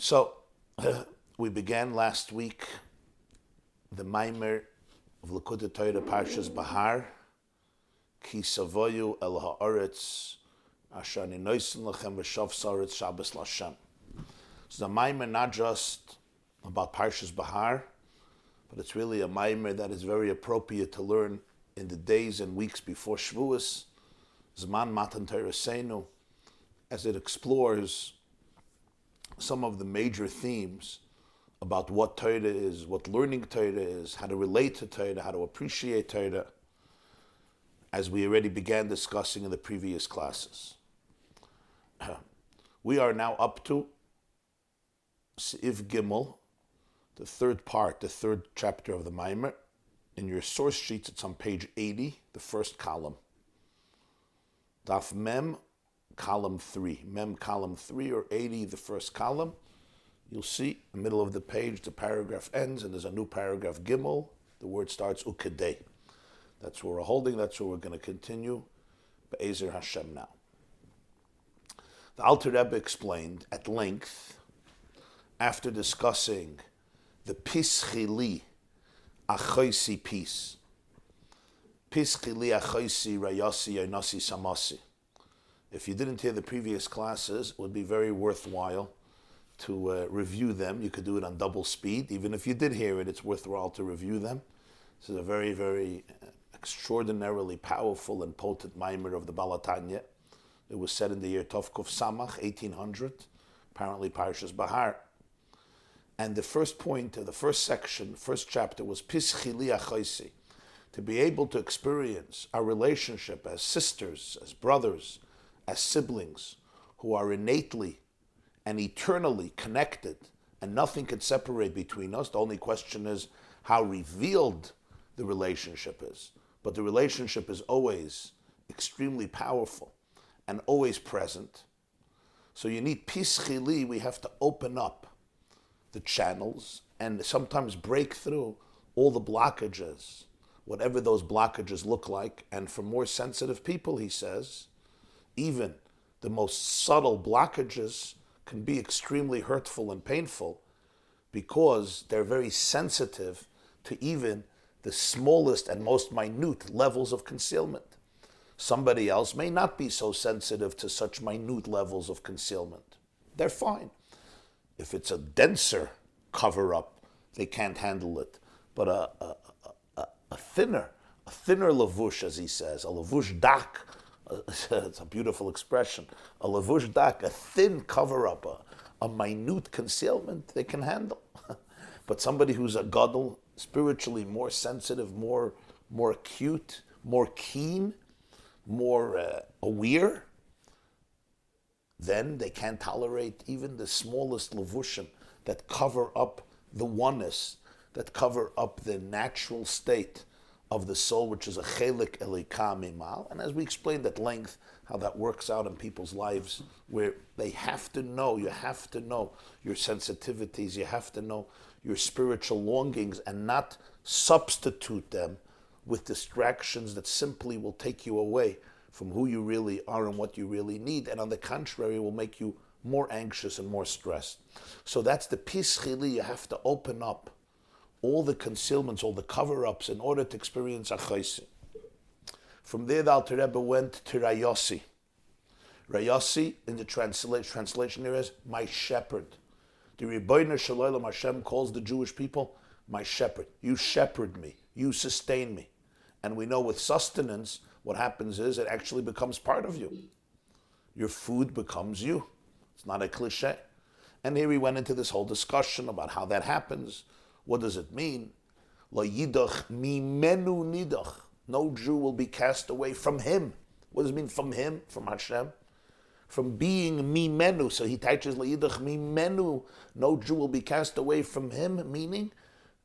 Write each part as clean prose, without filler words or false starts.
So, we began last week the Maimer of L'Kutei Torah Parshas Bahar, Ki Savoyu El Ha'aretz Asher Ani Noisen Lachem V'Shav Saretz Shabbos L'Hashem. So the Maimer not just about Parshas Bahar, but it's really a Maimer that is very appropriate to learn in the days and weeks before Shavuos, Zman Matan Torah Seinu, as it explores some of the major themes about what Torah is, what learning Torah is, how to relate to Torah, how to appreciate Torah, as we already began discussing in the previous classes. We are now up to Seif Gimel, the third part, the third chapter of the Maimer. In your source sheets, it's on page 80, the first column. Daf Mem, column 3. Mem, column 3, or 80, the first column. You'll see in the middle of the page, the paragraph ends, and there's a new paragraph, Gimel. The word starts, Ukedei. That's where we're holding, that's where we're going to continue. Be'ezer Hashem now. The Alter Rebbe explained at length, after discussing the Pischili Achoisi peace. Pischili Achoisi Rayasi Yoinasi Samasi. If you didn't hear the previous classes, it would be very worthwhile to review them. You could do it on double speed. Even if you did hear it, it's worthwhile to review them. This is a very, very extraordinarily powerful and potent Maimer of the Balatanya. It was said in the year Tovkuf Samach, 1800, apparently Parshas Bahar. And the first point, the first section, first chapter was Pischili Achoisi, to be able to experience our relationship as sisters, as brothers, as siblings, who are innately and eternally connected, and nothing can separate between us. The only question is how revealed the relationship is. But the relationship is always extremely powerful and always present. So you need Pischili, we have to open up the channels and sometimes break through all the blockages, whatever those blockages look like. And for more sensitive people, he says, even the most subtle blockages can be extremely hurtful and painful because they're very sensitive to even the smallest and most minute levels of concealment. Somebody else may not be so sensitive to such minute levels of concealment. They're fine. If it's a denser cover-up, they can't handle it. But a thinner lavush, as he says, a lavush dak, it's a beautiful expression, a lavush dak, a thin cover-up, a minute concealment, they can handle. But somebody who's a gadol, spiritually more sensitive, more acute, more keen, more aware, then they can't tolerate even the smallest levushim that cover up the oneness, that cover up the natural state of the soul, which is a chelik elika mimal. And as we explained at length, how that works out in people's lives, where they have to know, you have to know your sensitivities, you have to know your spiritual longings, and not substitute them with distractions that simply will take you away from who you really are and what you really need, and on the contrary, will make you more anxious and more stressed. So that's the Pischili. You have to open up all the concealments, all the cover-ups, in order to experience Achoisi. From there, the Alter Rebbe went to Rayasi. Rayasi, in the translation here, is my shepherd. The Rebbeinu Shalom Hashem calls the Jewish people my shepherd. You shepherd me. You sustain me. And we know with sustenance, what happens is it actually becomes part of you. Your food becomes you. It's not a cliche. And here we went into this whole discussion about how that happens. What does it mean? Lo yidach mimenu nidach. No Jew will be cast away from him. What does it mean from him? From Hashem? From being mimenu. So he teaches lo yidach mimenu. No Jew will be cast away from him, meaning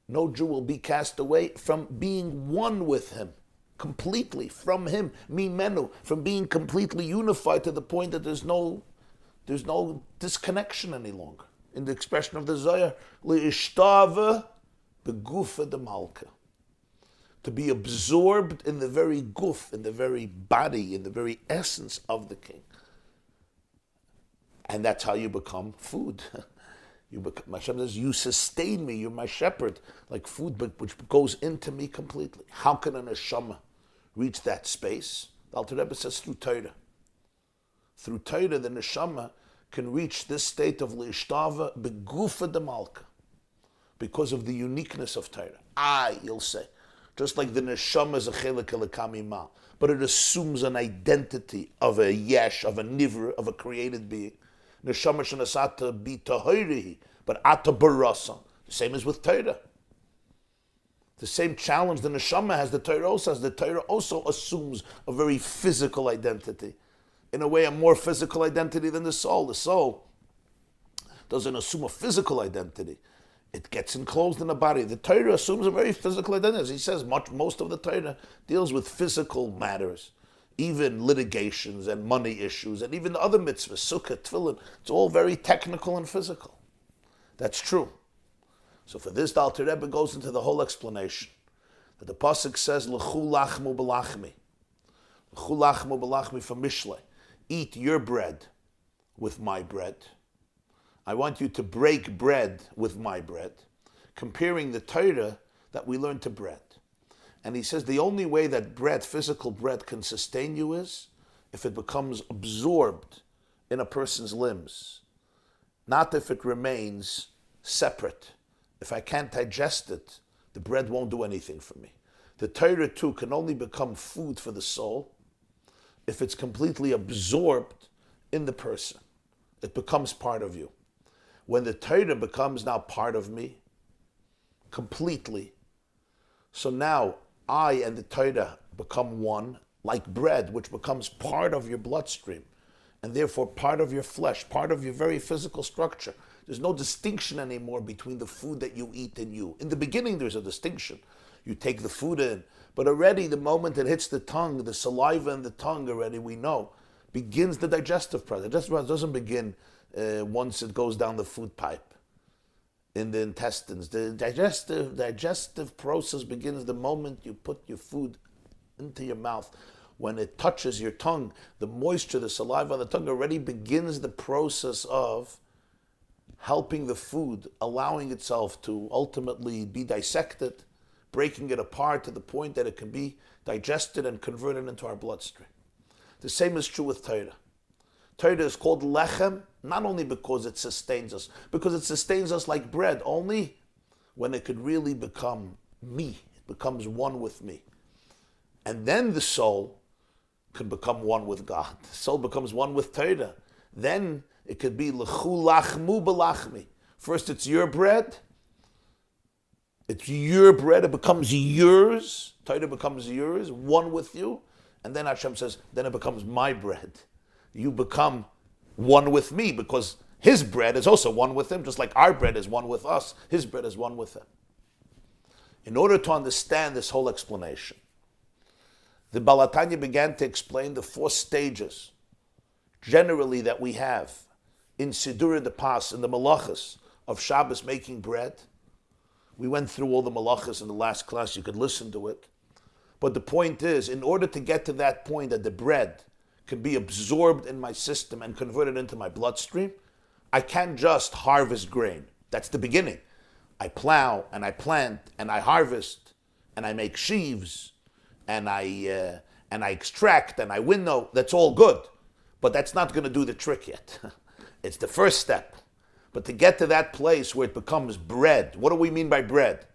no Jew will be cast away from being one with him. Completely from him, mimenu, from being completely unified to the point that there's no disconnection any longer. In the expression of the Zohar, le'ishtava begufa de malka, to be absorbed in the very guf, in the very body, in the very essence of the king. And that's how you become food. Hashem says, you sustain me, you're my shepherd, like food which goes into me completely. How can a neshama reach that space? The Alter Rebbe says through Torah. Through Torah, the neshama can reach this state of leishtava begufa de malka, because of the uniqueness of Torah. You'll say, just like the neshama is a chelik elikamima, but it assumes an identity of a yesh, of a nivra, of a created being. Neshama shenasata be tahirihi, but ata barasa. The same as with Torah. The same challenge the neshama has, the Torah also has. The Torah also assumes a very physical identity. In a way, a more physical identity than the soul. The soul doesn't assume a physical identity. It gets enclosed in the body. The Torah assumes a very physical identity. As he says, most of the Torah deals with physical matters. Even litigations and money issues, and even the other mitzvahs, sukkah, tefillin, it's all very technical and physical. That's true. So for this, the Alter Rebbe goes into the whole explanation. That the pasuk says, L'chu lachmu b'lachmi. L'chu lachmu b'lachmi from Mishlei. Eat your bread with my bread. I want you to break bread with my bread. Comparing the Torah that we learn to bread. And he says the only way that bread, physical bread, can sustain you is if it becomes absorbed in a person's limbs. Not if it remains separate. If I can't digest it, the bread won't do anything for me. The Torah too can only become food for the soul if it's completely absorbed in the person. It becomes part of you. When the Torah becomes now part of me, completely, so now I and the Torah become one, like bread, which becomes part of your bloodstream, and therefore part of your flesh, part of your very physical structure. There's no distinction anymore between the food that you eat and you. In the beginning, there's a distinction. You take the food in, but already the moment it hits the tongue, the saliva in the tongue already, we know, begins the digestive process. The digestive process doesn't begin once it goes down the food pipe in the intestines. The digestive process begins the moment you put your food into your mouth. When it touches your tongue, the moisture, the saliva on the tongue already begins the process of helping the food, allowing itself to ultimately be dissected, breaking it apart to the point that it can be digested and converted into our bloodstream. The same is true with Torah. Torah is called lechem, not only because it sustains us, because it sustains us like bread, only when it could really become me. It becomes one with me. And then the soul can become one with God. The soul becomes one with Torah. Then it could be l'chu lachmu b'lachmi. First it's your bread. It's your bread. It becomes yours. Torah becomes yours, one with you. And then Hashem says, then it becomes my bread. You become one with me because his bread is also one with him, just like our bread is one with us. His bread is one with him. In order to understand this whole explanation, the Baal HaTanya began to explain the 4 stages, generally, that we have in Siddur de Pas, in the malachas of Shabbos making bread. We went through all the malachas in the last class. You could listen to it. But the point is, in order to get to that point that the bread can be absorbed in my system and converted into my bloodstream, I can't just harvest grain. That's the beginning. I plow and I plant and I harvest and I make sheaves and I extract and I winnow. That's all good, but that's not going to do the trick yet. It's the first step. But to get to that place where it becomes bread, what do we mean by bread?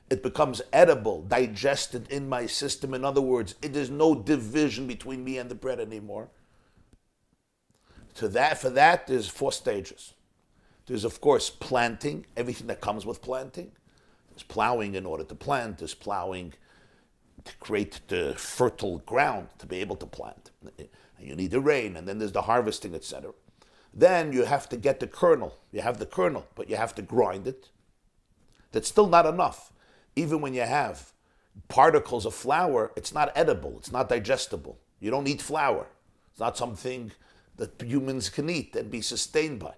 It becomes edible, digested in my system. In other words, there's no division between me and the bread anymore. For that, there's 4 stages. There's, of course, planting, everything that comes with planting. There's plowing in order to plant. There's plowing to create the fertile ground to be able to plant. And you need the rain, and then there's the harvesting, etc. Then you have to get the kernel. You have the kernel, but you have to grind it. That's still not enough. Even when you have particles of flour, it's not edible, it's not digestible. You don't eat flour. It's not something that humans can eat and be sustained by.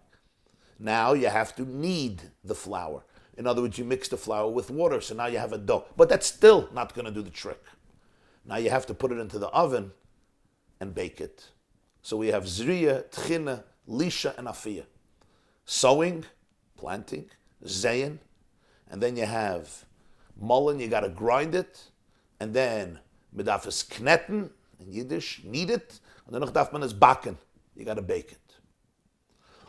Now you have to knead the flour. In other words, you mix the flour with water, so now you have a dough. But that's still not going to do the trick. Now you have to put it into the oven and bake it. So we have zriya, tchina, lisha, and afiyah. Sowing planting, zayin, and then you have mullen, you got to grind it, and then midafis kneten, in Yiddish, knead it, and then noch darf man es backen, you got to bake it.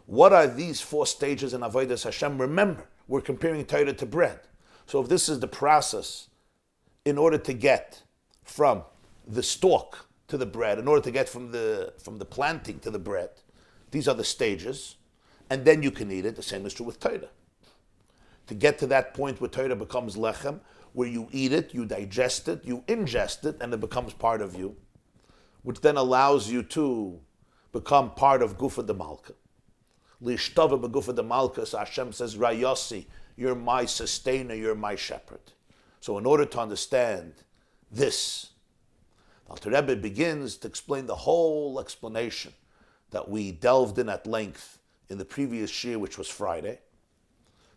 What are these 4 stages in Avodas Hashem? Remember, we're comparing Torah to bread. So if this is the process in order to get from the stalk to the bread, in order to get from the planting to the bread, these are the stages, and then you can eat it. The same is true with Torah. To get to that point where Torah becomes lechem, where you eat it, you digest it, you ingest it, and it becomes part of you, which then allows you to become part of Gufa de Malka. Lishtava begufa de Malka, so Hashem says, Rayossi, you're my sustainer, you're my shepherd. So in order to understand this, Alter Rebbe begins to explain the whole explanation that we delved in at length in the previous shir, which was Friday.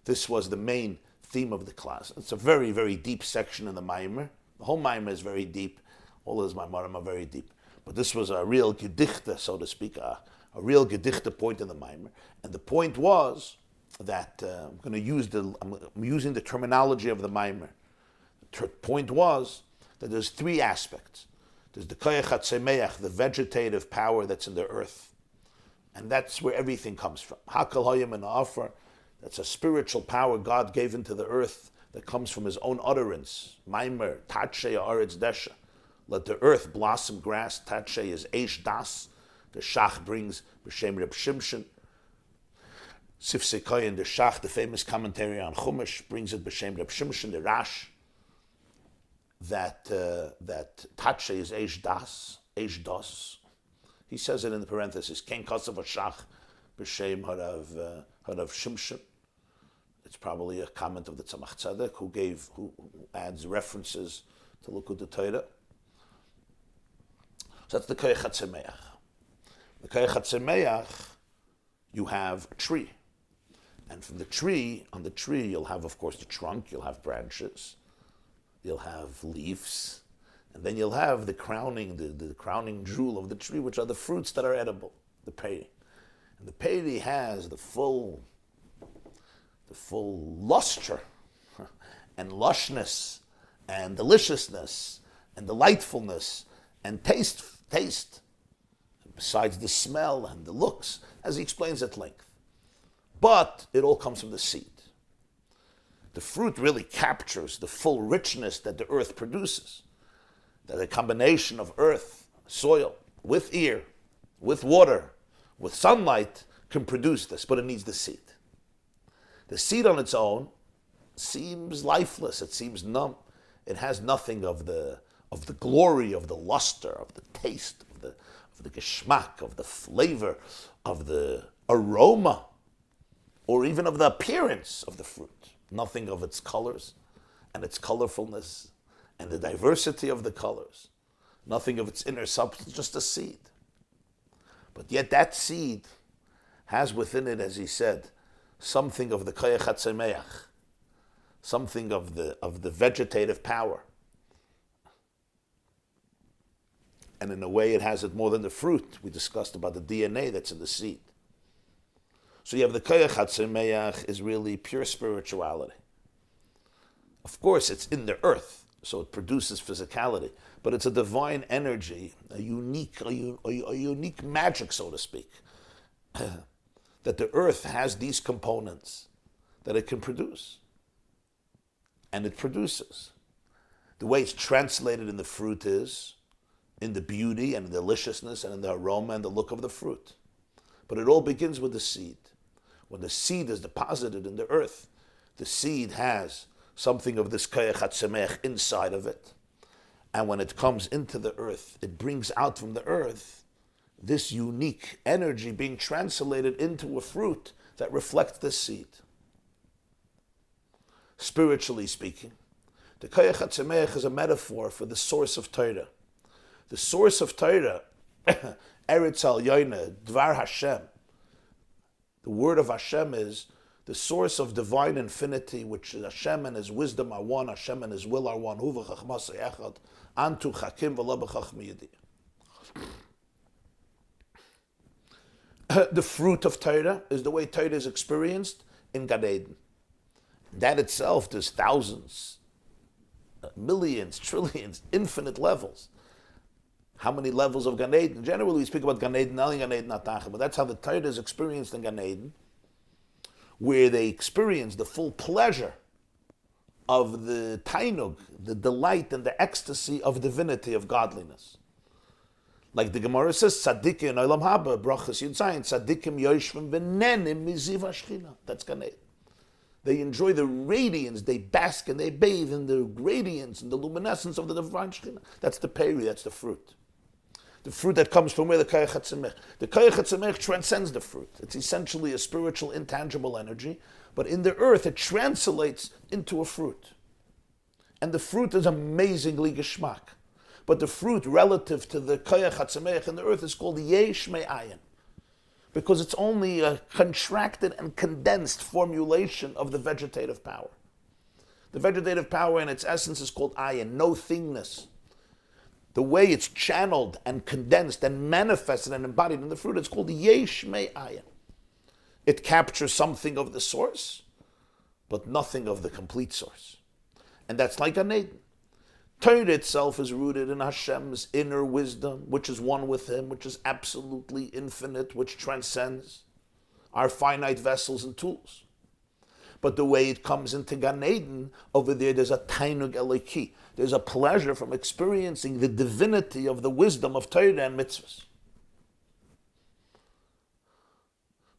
This was the main theme of the class. It's a very, very deep section in the Maimer. The whole Maimer is very deep. All of his Maimarim are very deep. But this was a real gedichte, so to speak, a real gedichte point in the Maimer. And the point was that I'm using the terminology of the Maimer. The point was that there's 3 aspects. There's the koyach hatzemeach, the vegetative power that's in the earth. And that's where everything comes from. Hakal hayim and offer, that's a spiritual power God gave into the earth that comes from his own utterance. Maimer, tatshe aretz desha. Let the earth blossom grass. Tatshe is eish das. The Shach brings b'shem Reb Shimshon. Sifsei Koyin, the Shach, the famous commentary on Chumash, brings it b'shem Reb Shimshon, the Rash, that Tatshe is eish das. He says it in the parenthesis, Ken Kosav Shach b'shem Harav Shimshon. It's probably a comment of the Tzemach Tzedek who adds references to Likutei Torah. So that's the Koyach HaTzemeach. The Koyach HaTzemeach, you have a tree. And from the tree, on the tree, you'll have, of course, the trunk, you'll have branches, you'll have leaves, and then you'll have the crowning, the crowning jewel of the tree, which are the fruits that are edible, the peri. And the peri has the full luster and lushness and deliciousness and delightfulness and taste, besides the smell and the looks, as he explains at length. But it all comes from the seed. The fruit really captures the full richness that the earth produces. That a combination of earth, soil, with air, with water, with sunlight can produce this, but it needs the seed. The seed on its own seems lifeless, it seems numb. It has nothing of the glory, of the luster, of the taste, of the geschmack, of the flavor, of the aroma, or even of the appearance of the fruit. Nothing of its colors and its colorfulness and the diversity of the colors. Nothing of its inner substance, just a seed. But yet that seed has within it, as he said, something of the koyach hatzemeach, something of the vegetative power. And in a way it has it more than the fruit. We discussed about the DNA that's in the seed. So you have the koyach hatzemeach is really pure spirituality. Of course, it's in the earth, so it produces physicality, but it's a divine energy, a unique magic, so to speak, that the earth has these components that it can produce. And it produces. The way it's translated in the fruit is in the beauty and the deliciousness and in the aroma and the look of the fruit. But it all begins with the seed. When the seed is deposited in the earth, the seed has something of this koyach hatzemeach inside of it. And when it comes into the earth, it brings out from the earth this unique energy being translated into a fruit that reflects the seed. Spiritually speaking, the koyach hatzemeach is a metaphor for the source of Torah. The source of Torah, Eretz Al-Yoina, Dvar Hashem. The word of Hashem is the source of divine infinity, which Hashem and His wisdom are one, Hashem and His will are one. Huva chachmas echad, antu chakim v'la b'chachmi yediyah. The fruit of Torah is the way Torah is experienced in Gan Eden. That itself, there's thousands, millions, trillions, infinite levels. How many levels of Gan Eden? Generally, we speak about Gan Eden, not Gan Eden Atacha, but that's how the Torah is experienced in Gan Eden, where they experience the full pleasure of the tainug, the delight and the ecstasy of divinity, of godliness. Like the Gemara says, Tzaddikim in Olam Haba, Brachas Yud Zayin, Tzaddikim yoshvim v'nenim miziv hashchina. That's Gan Eden. They enjoy the radiance, they bask and they bathe in the radiance and the luminescence of the divine Shechina. That's the peri, that's the fruit. The fruit that comes from where? The Koyach HaTzemech. The Koyach HaTzemech transcends the fruit. It's essentially a spiritual, intangible energy, but in the earth it translates into a fruit. And the fruit is amazingly geschmack. But the fruit relative to the Koyach HaTzemech in the earth is called Yesh Me'ayin, because it's only a contracted and condensed formulation of the vegetative power. The vegetative power in its essence is called ayin, no thingness. The way it's channeled and condensed and manifested and embodied in the fruit, it's called yesh me ayin. It captures something of the source, but nothing of the complete source. And that's like Gan Eden. Torah itself is rooted in Hashem's inner wisdom, which is one with Him, which is absolutely infinite, which transcends our finite vessels and tools. But the way it comes into Gan Eden, over there there's a tainug eliki. There's a pleasure from experiencing the divinity of the wisdom of Torah and mitzvahs.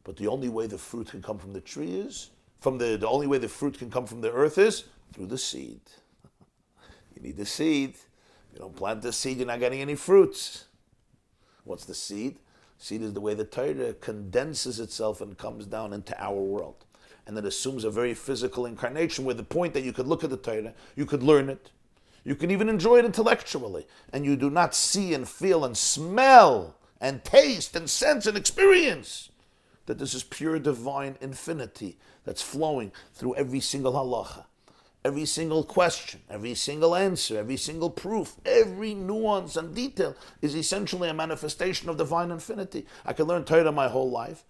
But the only way the fruit can come from the tree is, the only way the fruit can come from the earth is through the seed. You need the seed. You don't plant the seed, you're not getting any fruits. What's the seed? Seed is the way the Torah condenses itself and comes down into our world. And it assumes a very physical incarnation, where the point that you could look at the Torah, you could learn it, you can even enjoy it intellectually, and you do not see and feel and smell and taste and sense and experience that this is pure divine infinity that's flowing through every single halacha. Every single question, every single answer, every single proof, every nuance and detail is essentially a manifestation of divine infinity. I could learn Torah my whole life.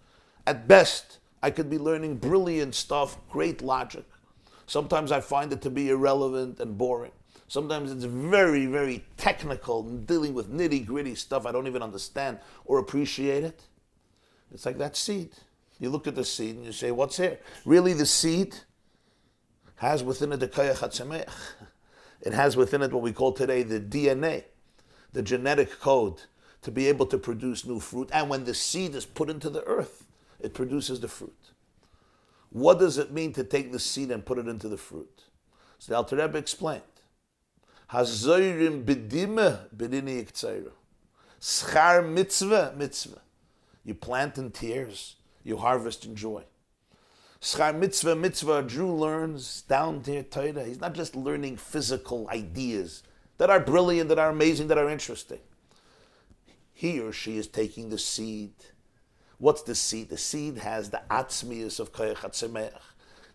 At best, I could be learning brilliant stuff, great logic. Sometimes I find it to be irrelevant and boring. Sometimes it's very, very technical and dealing with nitty-gritty stuff I don't even understand or appreciate it. It's like that seed. You look at the seed and you say, what's here? Really, the seed has within it the Koyach HaTzemech. It has within it what we call today the DNA, the genetic code, to be able to produce new fruit. And when the seed is put into the earth, it produces the fruit. What does it mean to take the seed and put it into the fruit? So the Alter Rebbe explained, Hazoyrim b'dimah b'dini yiktzeru. Schar mitzvah, mitzvah. You plant in tears, you harvest in joy. Schar mitzvah, mitzvah, a Jew learns down to Torah. He's not just learning physical ideas that are brilliant, that are amazing, that are interesting. He or she is taking the seed. What's the seed? The seed has the atzmius of Koyach HaTzemech.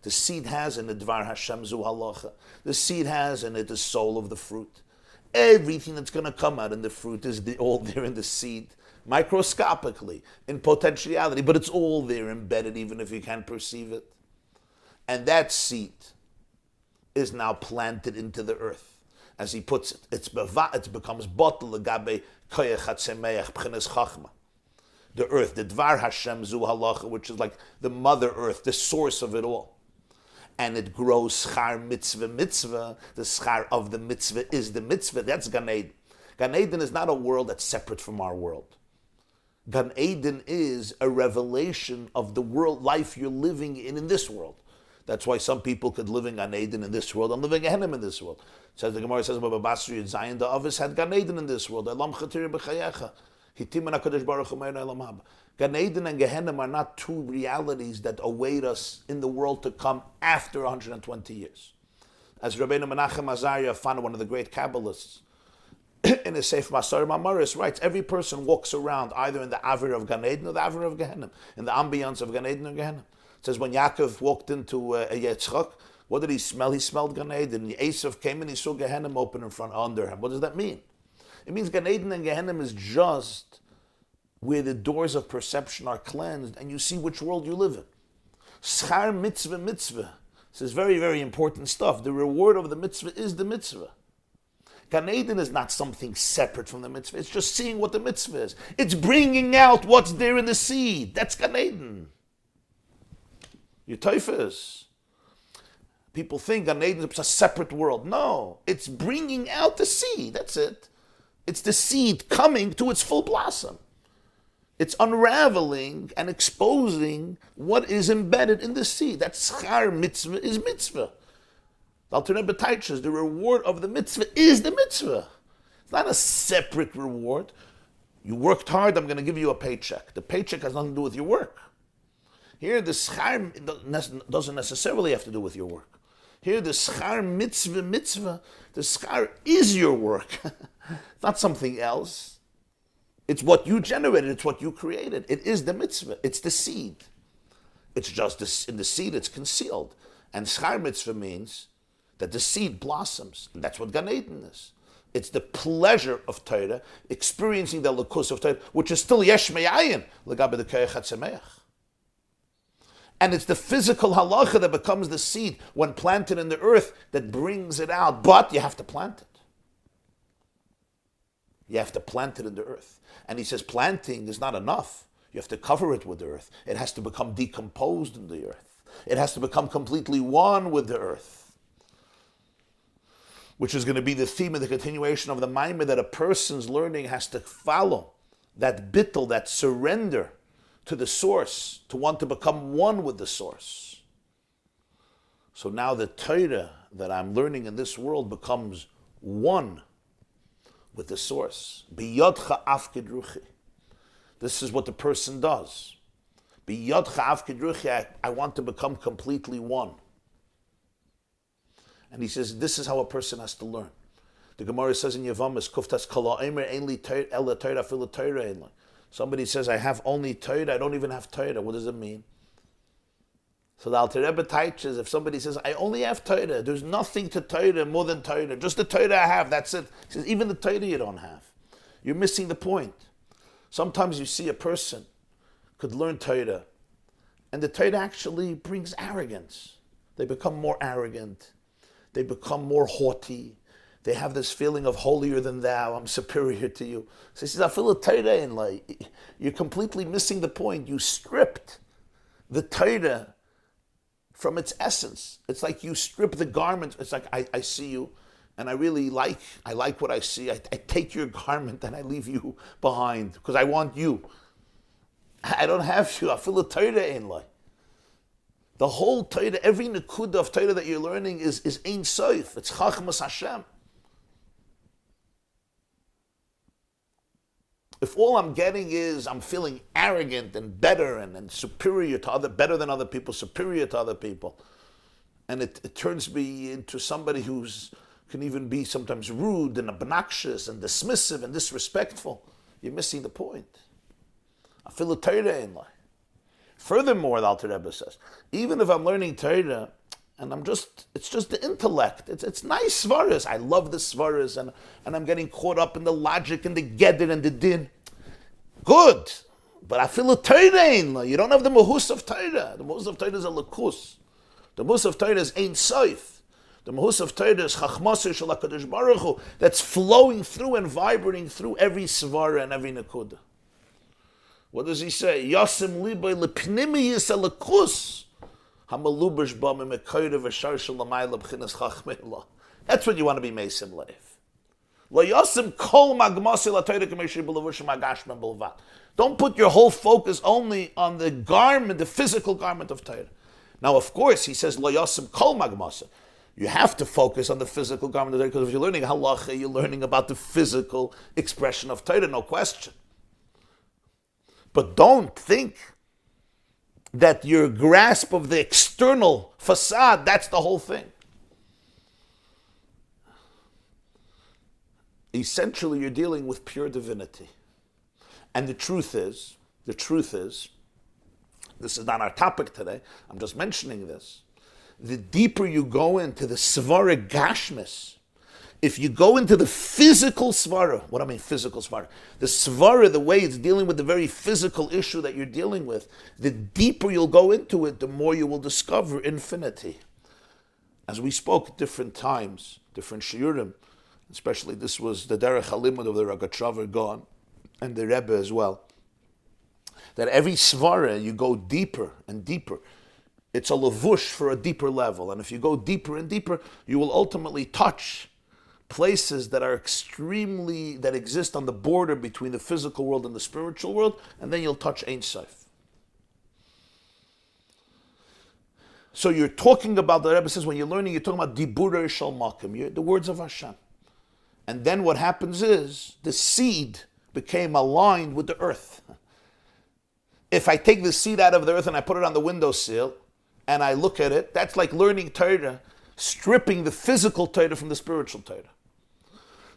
The seed has in it Dvar Hashem Zu Halacha. The seed has in it the soul of the fruit. Everything that's going to come out in the fruit is all there in the seed, microscopically, in potentiality, but it's all there embedded even if you can't perceive it. And that seed is now planted into the earth. As he puts it, it becomes bottle agabe koyach hatzemeach b'chines chachma. The earth, the Dvar Hashem Zu Halacha, which is like the mother earth, the source of it all. And it grows schar mitzvah mitzvah. The schar of the mitzvah is the mitzvah. That's Gan Eden. Gan Eden is not a world that's separate from our world. Gan Eden is a revelation of the world, life you're living in this world. That's why some people could live in Gan Eden in this world and live in Gehenna in this world. Says the Gemara says about Basri and Zion, the others had Gan Eden in this world. Elam chatiri b'chayecha. Hitim and HaKadosh Baruch Hu me'er elam haba. Gan Eden and Gehenna are not two realities that await us in the world to come after 120 years. As Rabbeinu Menachem Azariah found, one of the great Kabbalists, in his Sefer Masar Mamaris writes, every person walks around either in the Avir of Gan Eden or the Avir of Gehenna, in the ambience of Gan Eden or Gehenna. It says when Yaakov walked into Yitzchak, what did he smell? He smelled Gan Eden. Esav came and he saw Gehenna open in front under him. What does that mean? It means Gan Eden and Gehenna is just where the doors of perception are cleansed and you see which world you live in. Schar mitzvah mitzvah. This is very, very important stuff. The reward of the mitzvah is the mitzvah. Gan Eden is not something separate from the mitzvah. It's just seeing what the mitzvah is. It's bringing out what's there in the seed. That's Gan Eden. Your teufels. People think Gan Eden is a separate world. No, it's bringing out the seed. That's it. It's the seed coming to its full blossom. It's unraveling and exposing what is embedded in the seed. That schar mitzvah is mitzvah. The Alter Rebbe teaches the reward of the mitzvah is the mitzvah. It's not a separate reward. You worked hard, I'm going to give you a paycheck. The paycheck has nothing to do with your work. Here, the schar doesn't necessarily have to do with your work. Here, the schar mitzvah, the schar is your work. It's not something else. It's what you generated. It's what you created. It is the mitzvah. It's the seed. It's just this, in the seed it's concealed. And schar mitzvah means that the seed blossoms. And that's what Gan Eden is. It's the pleasure of Torah, experiencing the lakus of Torah, which is still yesh me'ayin, l'gabe the koyach hatzemeach. And it's the physical halacha that becomes the seed when planted in the earth that brings it out. But you have to plant it. You have to plant it in the earth. And he says planting is not enough. You have to cover it with the earth. It has to become decomposed in the earth. It has to become completely one with the earth. Which is going to be the theme of the continuation of the Maimah, that a person's learning has to follow that bittul, that surrender to the source, to want to become one with the source. So now the Torah that I'm learning in this world becomes one with the source. Biyodcha afkid ruchi. This is what the person does. Biyodcha afkid ruchi, I want to become completely one. And he says, this is how a person has to learn. The Gemara says in Yevamos, Kuftas kala emer einli ela Torah filu Torah einli. Somebody says, I have only Torah, I don't even have Torah. What does it mean? So the Alter Rebbe teaches, if somebody says, I only have Torah, there's nothing to Torah more than Torah. Just the Torah I have, that's it. He says, even the Torah you don't have. You're missing the point. Sometimes you see a person could learn Torah, and the Torah actually brings arrogance. They become more arrogant. They become more haughty. They have this feeling of holier than thou, I'm superior to you. So he says, I feel a Torah in like, you're completely missing the point. You stripped the Torah from its essence. It's like you strip the garment. It's like, I see you, and I like what I see. I take your garment and I leave you behind, because I want you. I don't have you. I feel a Torah in like. The whole Torah, every nekuda of Torah that you're learning is Ein Sof. It's Chachmas Hashem. If all I'm getting is I'm feeling arrogant and better and superior to better than other people, superior to other people, and it turns me into somebody who's can even be sometimes rude and obnoxious and dismissive and disrespectful, you're missing the point. I feel a Torah in life. Furthermore, the Alter Rebbe says, even if I'm learning Torah and it's just the intellect, it's nice svaras. I love the svaras, and I'm getting caught up in the logic and the gedder and the din. Good, but I feel a Torah in life. You don't have the mahus of Torah. The mahus of Torah is a lakus. The mahus of Torah is Ein Sof. The mahus of Torah is Chachmasir Shel HaKadosh Baruch Hu, that's flowing through and vibrating through every svara and every nekuda. What does he say? Yasim libay lepnimiyis alakus hamalubish ba memekoyre v'shar shalamayla b'chinas chachmeila. That's what you want to be mesim leif. Lo yasim kol magmasi latoyre k'meishi b'levushim agashman b'levat. Don't put your whole focus only on the garment, the physical garment of Torah. Now, of course, he says lo yasim kol magmasi. You have to focus on the physical garment of Torah, because if you're learning halacha, you're learning about the physical expression of Torah, no question. But don't think that your grasp of the external facade, that's the whole thing. Essentially, you're dealing with pure divinity. And the truth is, this is not our topic today, I'm just mentioning this. The deeper you go into the svara gashmis, If you go into the physical svara, what I mean physical svara, the svara, the way it's dealing with the very physical issue that you're dealing with, the deeper you'll go into it, the more you will discover infinity. As we spoke at different times, different shiurim, especially this was the derech halimud of the Rogatchover Gaon and the Rebbe as well, that every svara you go deeper and deeper. It's a lavush for a deeper level, and if you go deeper and deeper, you will ultimately touch places that are that exist on the border between the physical world and the spiritual world, and then you'll touch Ein Sof. So you're talking about, the Rebbe says, when you're learning, you're talking about Diburei Shel Makom, the words of Hashem. And then what happens is, the seed became aligned with the earth. If I take the seed out of the earth and I put it on the windowsill, and I look at it, that's like learning Torah, stripping the physical Torah from the spiritual Torah.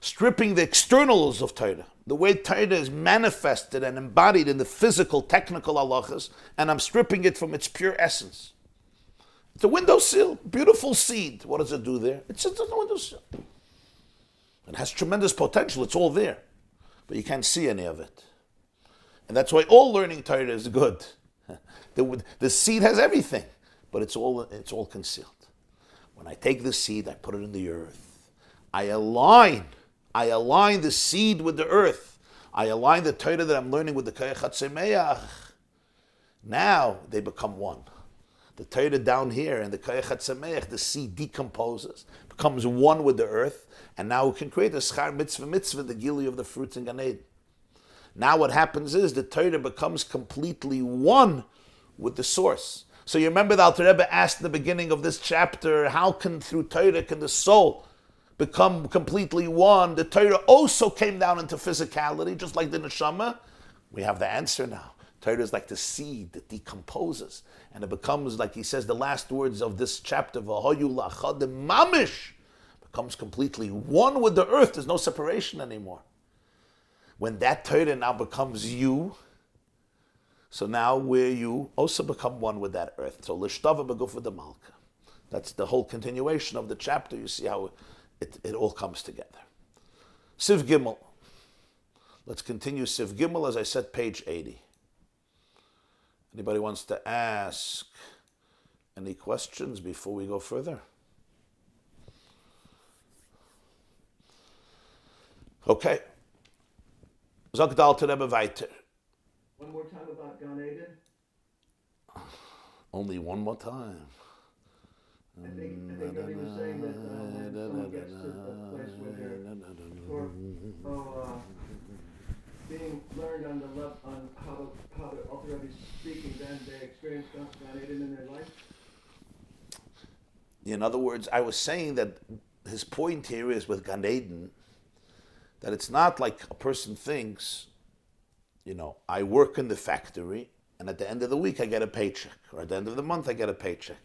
Stripping the externals of Torah, the way Torah is manifested and embodied in the physical, technical halachas, and I'm stripping it from its pure essence. It's a windowsill, beautiful seed. What does it do there? It sits on the windowsill. It has tremendous potential, it's all there, but you can't see any of it. And that's why all learning Torah is good. The seed has everything, but it's all concealed. When I take the seed, I put it in the earth. I align the seed with the earth. I align the Torah that I'm learning with the Koyach HaTzemeach. Now they become one. The Torah down here and the Koyach HaTzemeach, the seed decomposes, becomes one with the earth, and now we can create a schar mitzvah, the gili of the fruits in Gan Eden. Now what happens is the Torah becomes completely one with the source. So you remember the Alter Rebbe asked in the beginning of this chapter, how can through Torah can the soul become completely one? The Torah also came down into physicality, just like the neshama. We have the answer now. Torah is like the seed that decomposes, and it becomes, like he says, the last words of this chapter, V'hoyu lachadim mamish, becomes completely one with the earth. There's no separation anymore. When that Torah now becomes you, so now where you also become one with that earth. So l'shtava b'guf the malka. That's the whole continuation of the chapter. You see how it all comes together. Siv Gimel. Let's continue Siv Gimel, as I said, page 80. Anybody wants to ask any questions before we go further? Okay. Zogdal to Rebbe weiter. One more time about Gan Eden. Only one more time. I think Rebbe was saying that when someone gets to a place where they're being learned on the left on how the Alter Rebbe is speaking, then they experience Gan Eden in their life. In other words, I was saying that his point here is with Gan Eden, that it's not like a person thinks, I work in the factory and at the end of the week I get a paycheck, or at the end of the month I get a paycheck.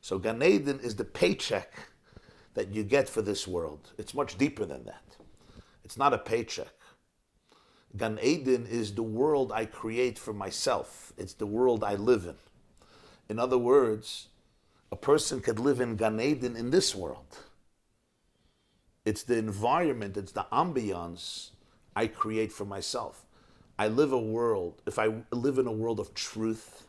So Gan Eden is the paycheck that you get for this world. It's much deeper than that. It's not a paycheck. Gan Eden is the world I create for myself. It's the world I live in. In other words, a person could live in Gan Eden in this world. It's the environment, it's the ambiance I create for myself. I live a world, if I live in a world of truth,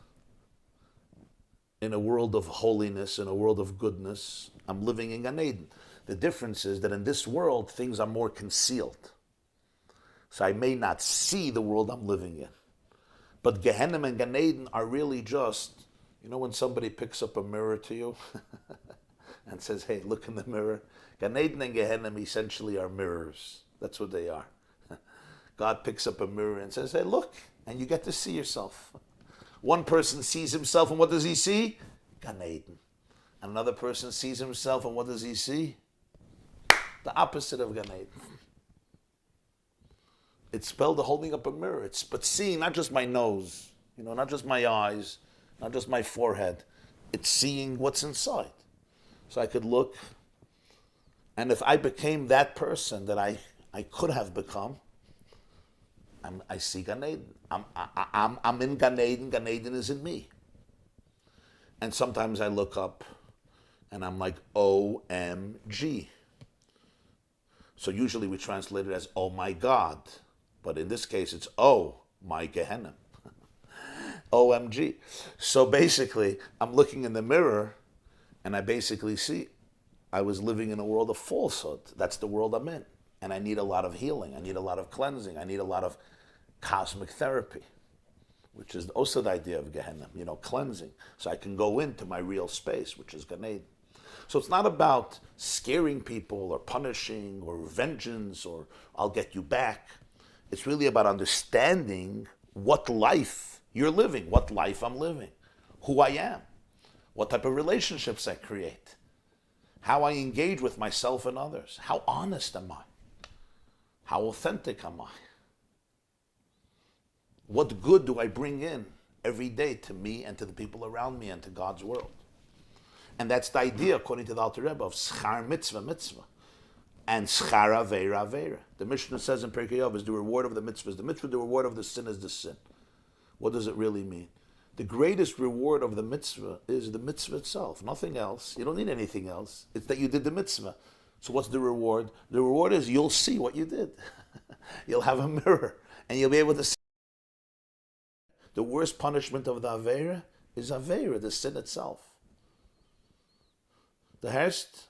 in a world of holiness, in a world of goodness, I'm living in Gan Eden. The difference is that in this world, things are more concealed. So I may not see the world I'm living in. But Gehenna and Gan Eden are really just, when somebody picks up a mirror to you and says, hey, look in the mirror. Gan Eden and Gehenna essentially are mirrors. That's what they are. God picks up a mirror and says, hey, look, and you get to see yourself. One person sees himself, and what does he see? Gan Eden. And another person sees himself, and what does he see? The opposite of Gan Eden. It's spelled the holding up a mirror. But seeing not just my nose, not just my eyes, not just my forehead. It's seeing what's inside. So I could look, and if I became that person that I could have become, I see Gan Eden. I'm in Gan Eden. Gan Eden is in me. And sometimes I look up and I'm like, OMG. So usually we translate it as, oh my God. But in this case, it's, oh my Gehenna. OMG. So basically, I'm looking in the mirror and I basically see I was living in a world of falsehood. That's the world I'm in. And I need a lot of healing. I need a lot of cleansing. I need a lot of cosmic therapy, which is also the idea of Gehenna, cleansing. So I can go into my real space, which is Gan Eden. So it's not about scaring people or punishing or vengeance or I'll get you back. It's really about understanding what life you're living, what life I'm living, who I am, what type of relationships I create, how I engage with myself and others, how honest am I, how authentic am I, what good do I bring in every day to me and to the people around me and to God's world. And that's the idea, according to the Alter Rebbe, of schar mitzvah, mitzvah, and schar aveira, aveira. The Mishnah says in Pirkei Avos, the reward of the mitzvah is the mitzvah, the reward of the sin is the sin. What does it really mean? The greatest reward of the mitzvah is the mitzvah itself, nothing else. You don't need anything else. It's that you did the mitzvah. So what's the reward? The reward is you'll see what you did. You'll have a mirror, and you'll be able to see. The worst punishment of the aveira is aveira, the sin itself. The herst,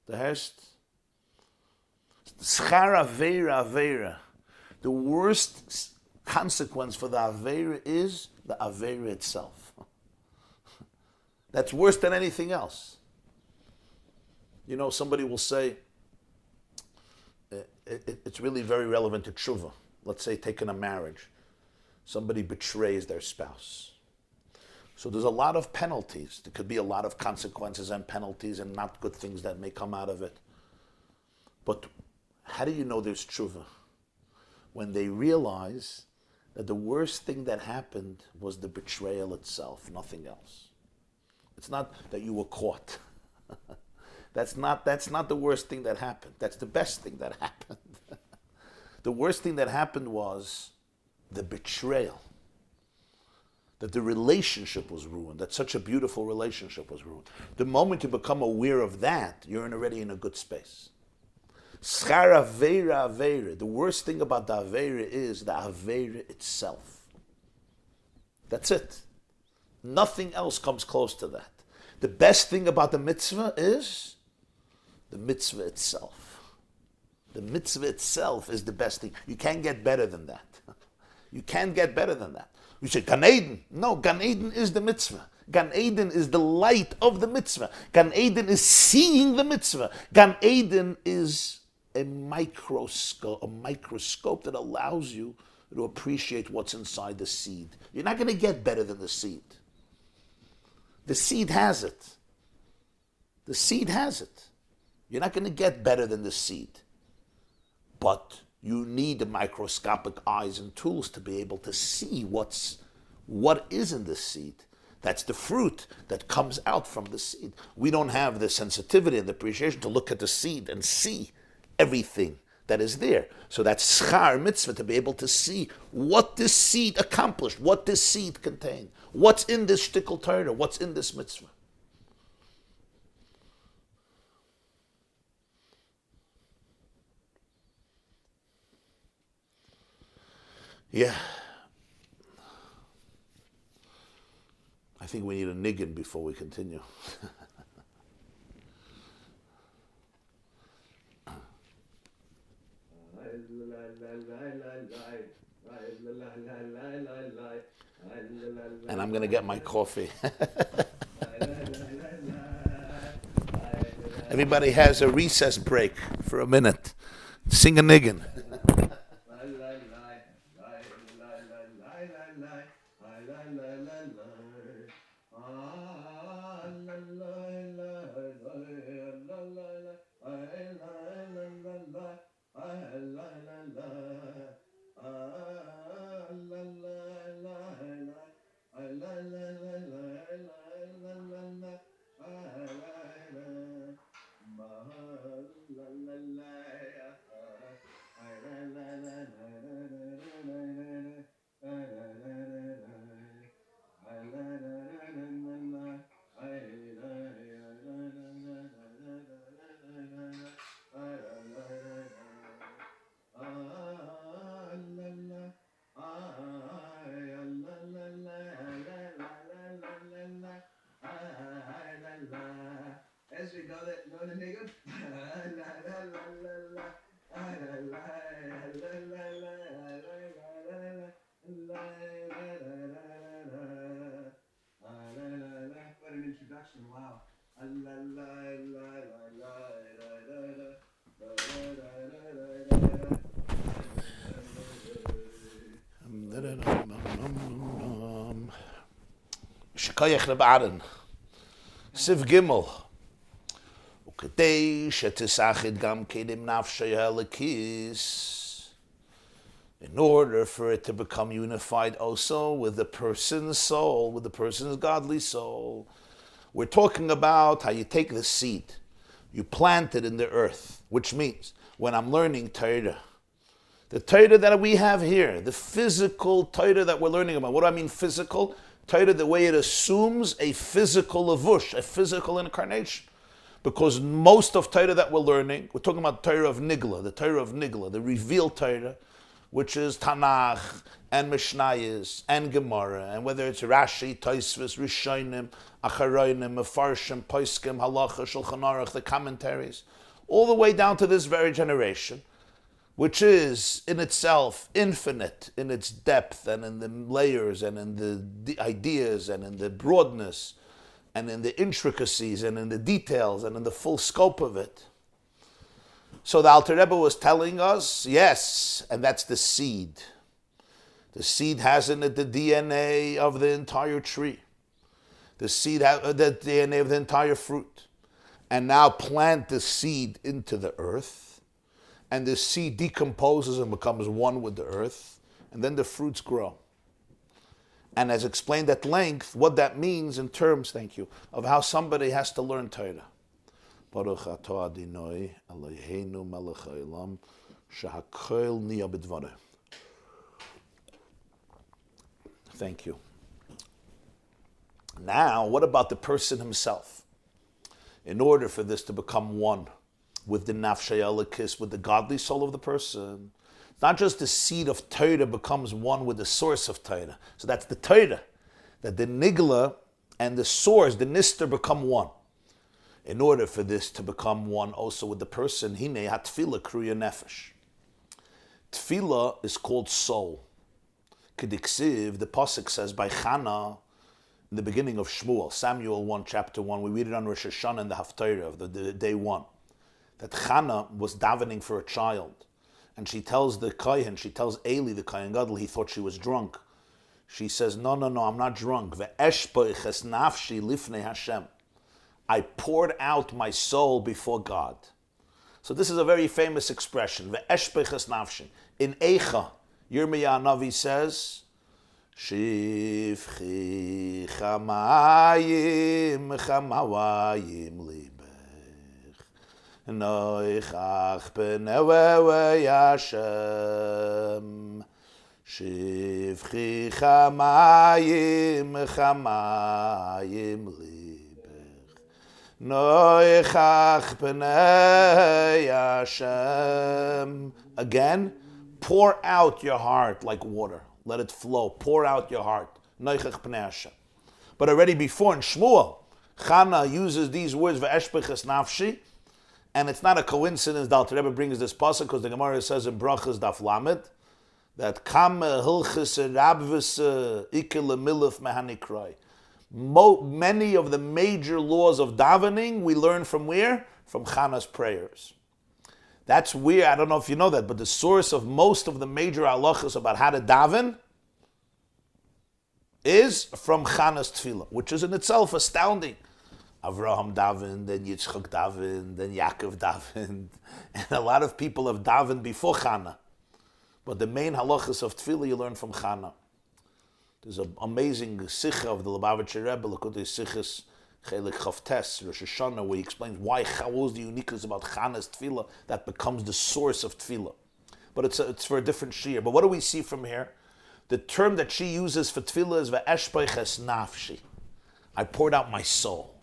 schar aveira, aveira. The worst consequence for the aveira is the aveira itself. That's worse than anything else. Somebody will say, it's really very relevant to tshuva. Let's say taking a marriage. Somebody betrays their spouse. So there's a lot of penalties. There could be a lot of consequences and penalties and not good things that may come out of it. But how do you know there's tshuva? When they realize that the worst thing that happened was the betrayal itself, nothing else. It's not that you were caught. That's not the worst thing that happened. That's the best thing that happened. The worst thing that happened was the betrayal. That the relationship was ruined, that such a beautiful relationship was ruined. The moment you become aware of that, you're already in a good space. Schar aveira, aveira. The worst thing about the aveira is the aveira itself. That's it. Nothing else comes close to that. The best thing about the mitzvah is the mitzvah itself. The mitzvah itself is the best thing. You can't get better than that. You can't get better than that. You say, Gan Eden. No, Gan Eden is the mitzvah. Gan Eden is the light of the mitzvah. Gan Eden is seeing the mitzvah. Gan Eden is a microscope that allows you to appreciate what's inside the seed. You're not going to get better than the seed. The seed has it. The seed has it. You're not going to get better than the seed. But you need the microscopic eyes and tools to be able to see what is in the seed. That's the fruit that comes out from the seed. We don't have the sensitivity and the appreciation to look at the seed and see everything that is there. So that's schar mitzvah, to be able to see what this seed accomplished, what this seed contained, what's in this shtickle Torah, what's in this mitzvah. Yeah. I think we need a niggin before we continue. And I'm going to get my coffee. Everybody has a recess break for a minute. Sing a niggin. Yes, we know that. Know the nigga? What an introduction! Wow. Shkoyach Reb Aaron. Siv Gimel. Ukadei shetisachid gam kedim nafshay halakis. In order for it to become unified also with the person's soul, with the person's godly soul. We're talking about how you take the seed, you plant it in the earth, which means when I'm learning Torah, the Torah that we have here, the physical Torah that we're learning about. What do I mean physical? Torah, the way it assumes a physical lavush, a physical incarnation. Because most of Torah that we're learning, we're talking about Torah of Nigla, the revealed Torah, which is Tanakh and Mishnayos and Gemara, and whether it's Rashi, Tosfos, Rishonim, Acharonim, Mefarshim, Poskim, Halacha, Shulchan Aruch, the commentaries, all the way down to this very generation, which is in itself infinite in its depth and in the layers and in the ideas and in the broadness and in the intricacies and in the details and in the full scope of it. So the Alter Rebbe was telling us, yes, and that's the seed. The seed has in it the DNA of the entire tree. The seed has the DNA of the entire fruit. And now plant the seed into the earth, and the seed decomposes and becomes one with the earth, and then the fruits grow. And as explained at length, what that means in terms, thank you, of how somebody has to learn Torah. Baruch atah Adonai Eloheinu melech haolam shehakol niya b'dvareh. Thank you. Now, what about the person himself? In order for this to become one with the nafshay elikis, with the godly soul of the person, not just the seed of Torah becomes one with the source of Torah. So that's the Torah, that the nigla and the source, the nister, become one. In order for this to become one also with the person, hine hatfila kruya nefesh. Tefillah is called soul. Kediksiv, the pasuk says by Chana, in the beginning of Shmuel, Samuel 1, chapter 1, we read it on Rosh Hashanah in the Haftarah of the day 1, that Chana was davening for a child. And she tells the Kohen, she tells Eli, the Kohen Gadol, he thought she was drunk. She says, no, I'm not drunk. Ve'eshpoiches nafshi lifnei Hashem. I poured out my soul before God. So this is a very famous expression. Ve'eshpoiches nafshi. In Eicha, Yirmiyah Navi says, Shivchi chamayim chamawayim libech noichach b'newewe Hashem Shivchi chamayim chamayim libech noichach b'nei Hashem. Again, pour out your heart like water. Let it flow. Pour out your heart. Noichach b'nei Hashem. But already before in Shmuel, Chana uses these words, Ve'eshpeches nafshi, and it's not a coincidence that Alter Rebbe brings this pasuk, because the Gemara says in Brachas Daf Lamed, that Kam hilchis rabvis ikel miluf mehanikroi. Many of the major laws of davening we learn from where? From Chana's prayers. That's where, I don't know if you know that, but the source of most of the major halachas about how to daven is from Chana's tefillah, which is in itself astounding. Avraham davened, then Yitzchak davened, then Yaakov davened, and a lot of people have davened before Chana. But the main halachas of tefillah you learn from Chana. There's an amazing sikha of the Lubavitcher Rebbe, L'kutei Sichos Chelik Chavtes, Rosh Hashanah, where he explains what was the uniqueness about Chana's tefillah that becomes the source of tefillah. But it's for a different shiur. But what do we see from here? The term that she uses for tefillah is ve'eshpoiches nafshi. I poured out my soul.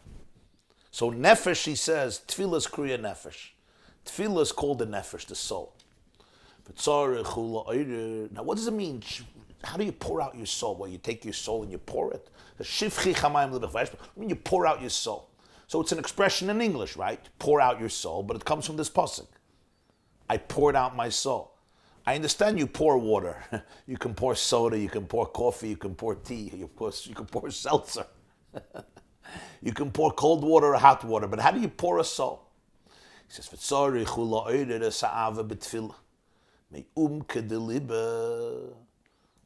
So nefesh, she says, tefillah is kriya nefesh. Tefillah is called the nefesh, the soul. Now what does it mean? How do you pour out your soul? Well, you take your soul and you pour it. I mean, you pour out your soul. So it's an expression in English, right? Pour out your soul, but it comes from this pasuk. I poured out my soul. I understand you pour water. You can pour soda, you can pour coffee, you can pour tea, you can pour seltzer. You can pour cold water or hot water, but how do you pour a soul? He says,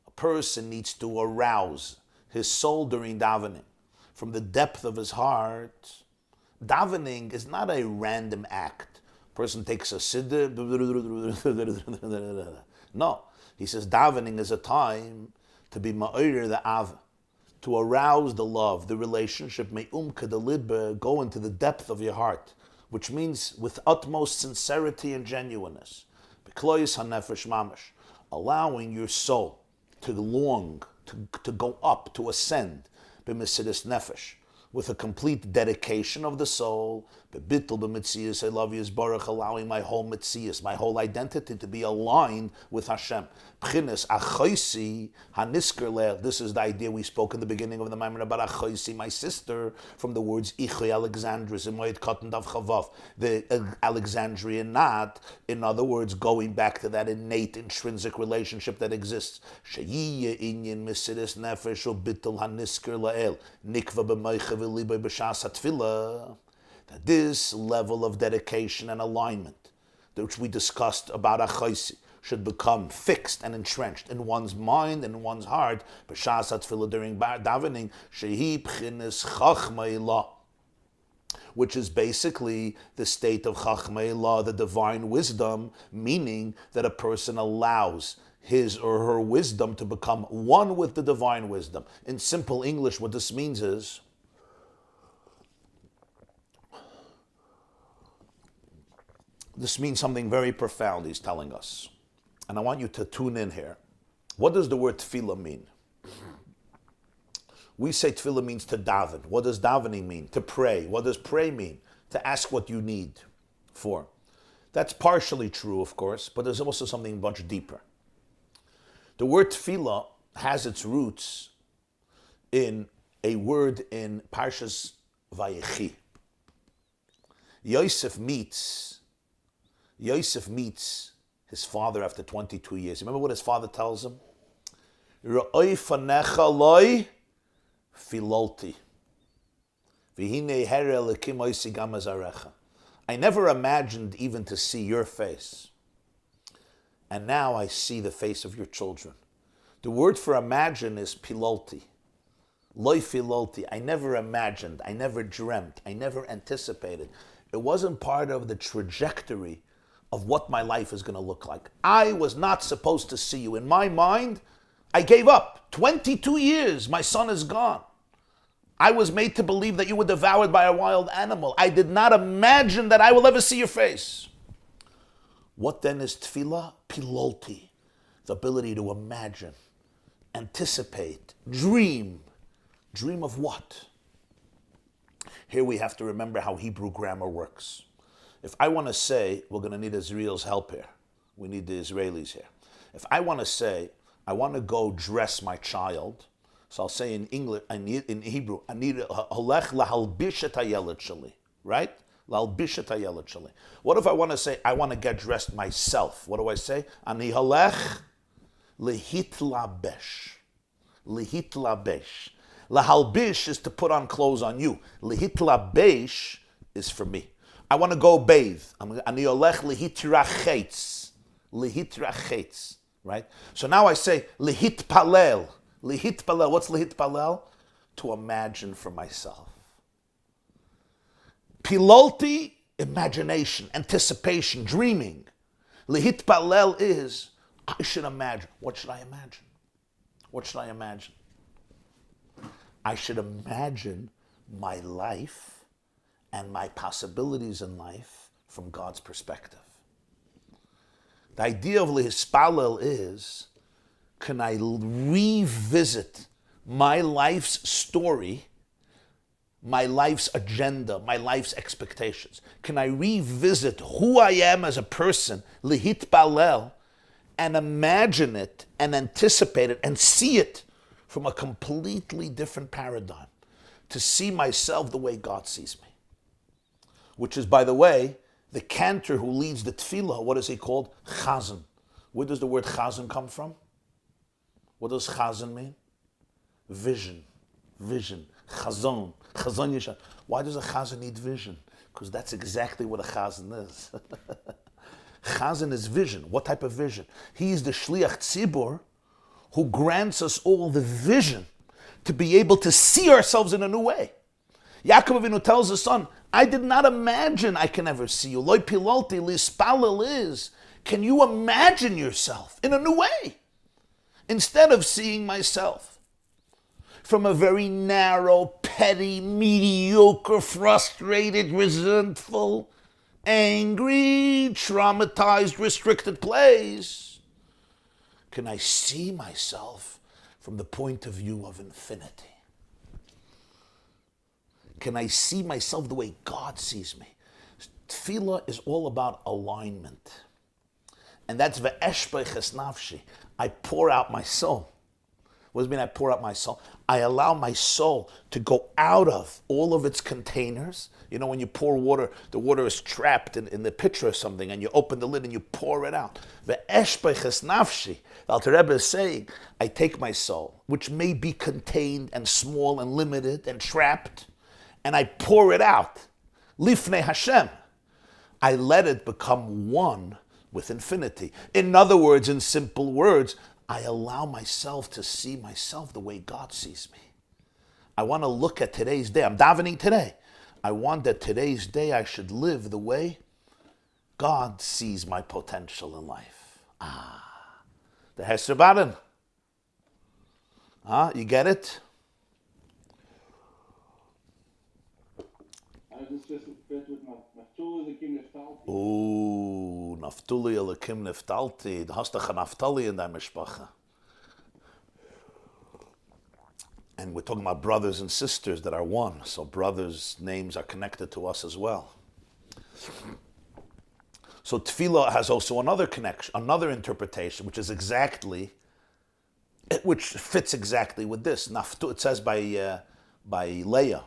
a person needs to arouse his soul during davening from the depth of his heart. Davening is not a random act. Person takes a siddur. No, he says davening is a time to be ma'ir the av, to arouse the love, the relationship, go into the depth of your heart, which means with utmost sincerity and genuineness. Allowing your soul to long, to go up, to ascend, nefesh, with a complete dedication of the soul, I love you, Baruch, allowing my whole mitzias, my whole identity to be aligned with Hashem. This is the idea we spoke in the beginning of the Maimon about Achoisi, my sister, from the words Ichoy Alexandris, the Alexandrian knot. In other words, going back to that innate, intrinsic relationship that exists. That this level of dedication and alignment, which we discussed about Achoisi, should become fixed and entrenched in one's mind and in one's heart, b'shas hatfilah during davening, shehi b'chinas chachmei la, which is basically the state of chachmei la, the divine wisdom, meaning that a person allows his or her wisdom to become one with the divine wisdom. In simple English, what this means is, this means something very profound, he's telling us. And I want you to tune in here. What does the word tefillah mean? We say tefillah means to daven. What does davening mean? To pray. What does pray mean? To ask what you need for. That's partially true, of course, but there's also something much deeper. The word tefillah has its roots in a word in Parshas Vayechi. Yosef meets his father after 22 years. Remember what his father tells him? Ra'oi fanecha loi filolti. V'hinei here elikim oisi gam azarecha. I never imagined even to see your face. And now I see the face of your children. The word for imagine is pilolti. Loi filolti. I never imagined, I never dreamt, I never anticipated. It wasn't part of the trajectory of what my life is going to look like. I was not supposed to see you. In my mind, I gave up. 22 years, my son is gone. I was made to believe that you were devoured by a wild animal. I did not imagine that I will ever see your face. What then is tefillah? Pilolti. The ability to imagine, anticipate, dream. Dream of what? Here we have to remember how Hebrew grammar works. If I want to say, we're going to need Israel's help here. We need the Israelis here. If I want to say, I want to go dress my child, so I'll say in English, in Hebrew, I need halech lahalbish et hayeled sheli, right? Lahalbish et hayeled sheli. What if I want to say, I want to get dressed myself? What do I say? Ani halech lehitlabesh. Lehitlabesh. Lahalbish is to put on clothes on you. Lehitlabesh is for me. I want to go bathe. Ani olech lehitrachetz. Lehitrachetz. Right? So now I say lehitpalel. Lehitpalel. What's lehitpalel? To imagine for myself. Pilolti, imagination, anticipation, dreaming. Lehitpalel is, I should imagine. What should I imagine? What should I imagine? I should imagine my life and my possibilities in life from God's perspective. The idea of lehispalel is, can I revisit my life's story, my life's agenda, my life's expectations? Can I revisit who I am as a person, lehitpalel, and imagine it and anticipate it and see it from a completely different paradigm, to see myself the way God sees me? which is, by the way, the cantor who leads the tefillah. What is he called? Chazan. Where does the word chazan come from? What does chazan mean? Vision. Vision. Chazon. Chazon yeshan. Why does a chazan need vision? Because that's exactly what a chazan is. Chazan is vision. What type of vision? He is the shliach tzibur who grants us all the vision to be able to see ourselves in a new way. Yaakov Avinu tells his son, I did not imagine I can ever see you. Loi pilalti lispalel is. Can you imagine yourself in a new way? Instead of seeing myself from a very narrow, petty, mediocre, frustrated, resentful, angry, traumatized, restricted place, can I see myself from the point of view of infinity? Can I see myself the way God sees me? Tefillah is all about alignment. And that's ve'eshbeiches nafshi. I pour out my soul. What does it mean I pour out my soul? I allow my soul to go out of all of its containers. You know, when you pour water, the water is trapped in the pitcher or something, and you open the lid and you pour it out. Ve'eshbeiches nafshi. The Alter Rebbe is saying, I take my soul, which may be contained and small and limited and trapped, and I pour it out. Lifnei Hashem. I let it become one with infinity. In other words, in simple words, I allow myself to see myself the way God sees me. I want to look at today's day. I'm davening today. I want that today's day I should live the way God sees my potential in life. The Hesed Baden. You get it? Oh, Naftuli Elakim Niftalti. Du hast doch a Naftali in deiner Mishpacha. And we're talking about brothers and sisters that are one. So brothers' names are connected to us as well. So Tefillah has also another connection, another interpretation, which fits exactly with this. It says by Leah,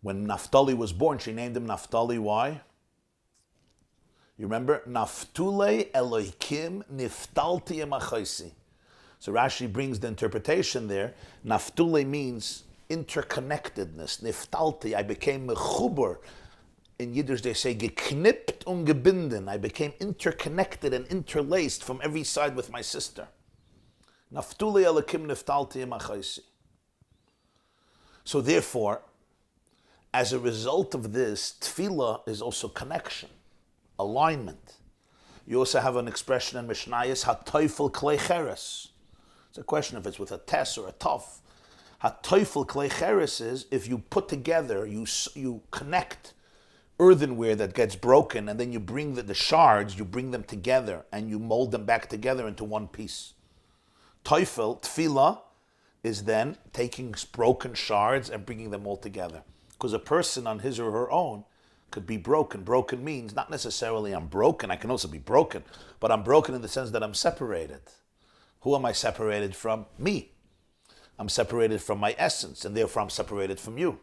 when Naphtali was born, she named him Naphtali. Why? You remember? Naftule Elohim Niftalti Emachaisi. So Rashi brings the interpretation there. Naftule means interconnectedness. Niftalti, I became mechuber. In Yiddish they say geknippt und gebinden. I became interconnected and interlaced from every side with my sister. Naftule Elohim Niftalti Emachaisi. So therefore, as a result of this, tefillah is also connection, alignment. You also have an expression in Mishnayos, hatoifel klei cheres. It's a question if it's with a tes or a tuf. Hatoifel klei cheres is if you put together, you connect earthenware that gets broken, and then you bring the shards, you bring them together, and you mold them back together into one piece. Teufel, tefillah, is then taking broken shards and bringing them all together. Because a person on his or her own could be broken. Broken means not necessarily I'm broken, I can also be broken, but I'm broken in the sense that I'm separated. Who am I separated from? Me. I'm separated from my essence, and therefore I'm separated from you.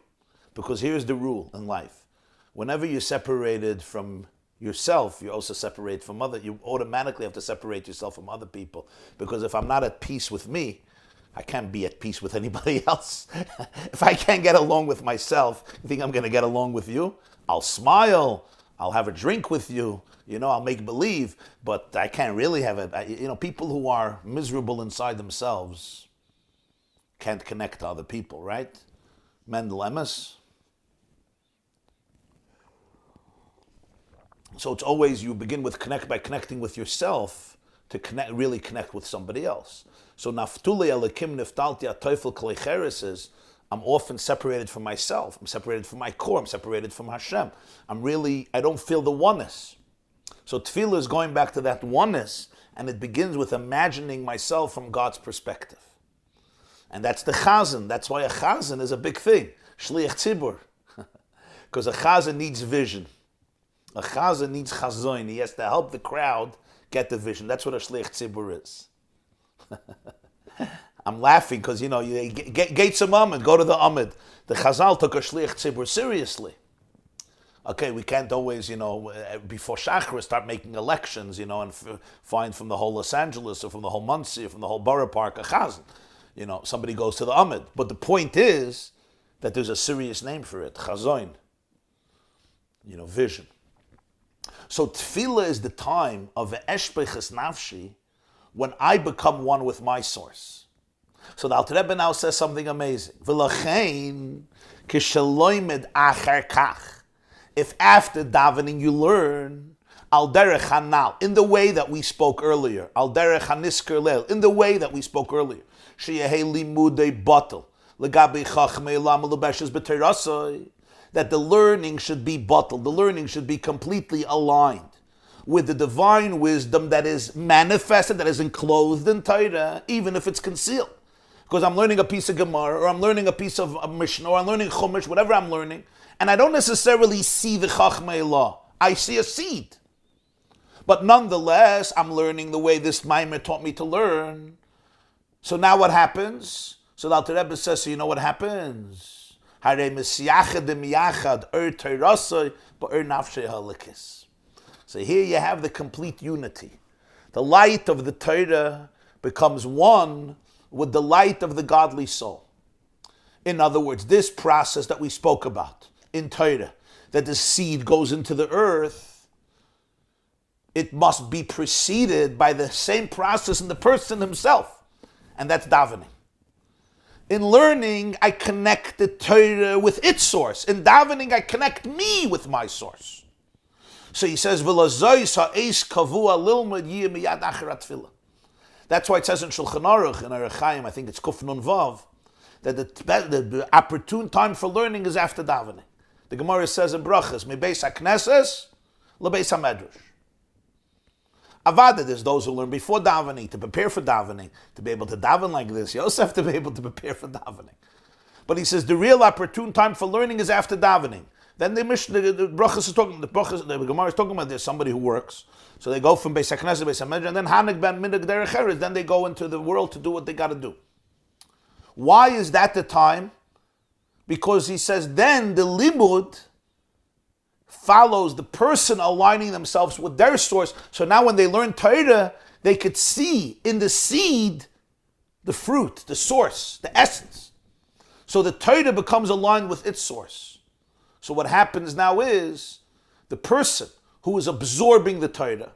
Because here's the rule in life. Whenever you're separated from yourself, you also separate from you automatically have to separate yourself from other people. Because if I'm not at peace with me, I can't be at peace with anybody else. If I can't get along with myself, you think I'm going to get along with you? I'll smile. I'll have a drink with you. I'll make believe. But I can't really have it. People who are miserable inside themselves can't connect to other people, right? Mendel Emes. So it's always you begin with by connecting with yourself to really connect with somebody else. So Naftule Elikim Niftalti Atoifel Kleicheres is I'm often separated from myself. I'm separated from my core. I'm separated from Hashem. I don't feel the oneness. So Tefillah is going back to that oneness, and it begins with imagining myself from God's perspective. And that's the chazan. That's why a chazan is a big thing. Shliach tzibur. Because a chazan needs vision. A chazan needs chazon. He has to help the crowd get the vision. That's what a shliach tzibur is. I'm laughing because, Gates of Amid, go to the Amid. The Chazal took a shliach tzibur seriously. Okay, we can't always, before Shachar start making elections, and find from the whole Los Angeles or from the whole Monsey or from the whole Borough Park a chazan. Somebody goes to the Amid. But the point is that there's a serious name for it, chazoin, vision. So tefillah is the time of eshpeches nafshi, when I become one with my source. So the Alter Rebbe now says something amazing. V'lachein kisheloimed acher kach. If after davening you learn al derech hanal, in the way that we spoke earlier, al derech hanisker leil, in the way that we spoke earlier, sheyehei limudei batel legabi chachmei lam lebeshes b'teirasai, that the learning should be batel, the learning should be completely aligned with the divine wisdom that is manifested, that is enclosed in Torah, even if it's concealed. Because I'm learning a piece of Gemara, or I'm learning a piece of Mishnah, or I'm learning Chumash, whatever I'm learning, and I don't necessarily see the Chachmei Law. I see a seed. But nonetheless, I'm learning the way this Maimer taught me to learn. So now what happens? So the Alter Rebbe says, so you know what happens? So here you have the complete unity. The light of the Torah becomes one with the light of the godly soul. In other words, this process that we spoke about in Torah, that the seed goes into the earth, it must be preceded by the same process in the person himself, and that's davening. In learning, I connect the Torah with its source. In davening, I connect me with my source. So he says, that's why it says in Shulchan Aruch, in Orach Chaim, I think it's Kuf Nun Vav, that the opportune time for learning is after davening. The Gemara says in Brachas, Mebeis HaKnesses, Lebeis HaMedrash. Avada, there's those who learn before davening, to prepare for davening, to be able to daven like this. You also have to be able to prepare for davening. But he says the real opportune time for learning is after davening. Then the Brachas is talking, the Gemara is talking about there's somebody who works. So they go from Beis HaKnesses to Beis HaMedrash, and then Hanek ben Minig Derech Eretz, then they go into the world to do what they got to do. Why is that the time? Because he says then the limud follows the person aligning themselves with their source. So now when they learn Torah, they could see in the seed the fruit, the source, the essence. So the Torah becomes aligned with its source. So what happens now is the person who is absorbing the Torah,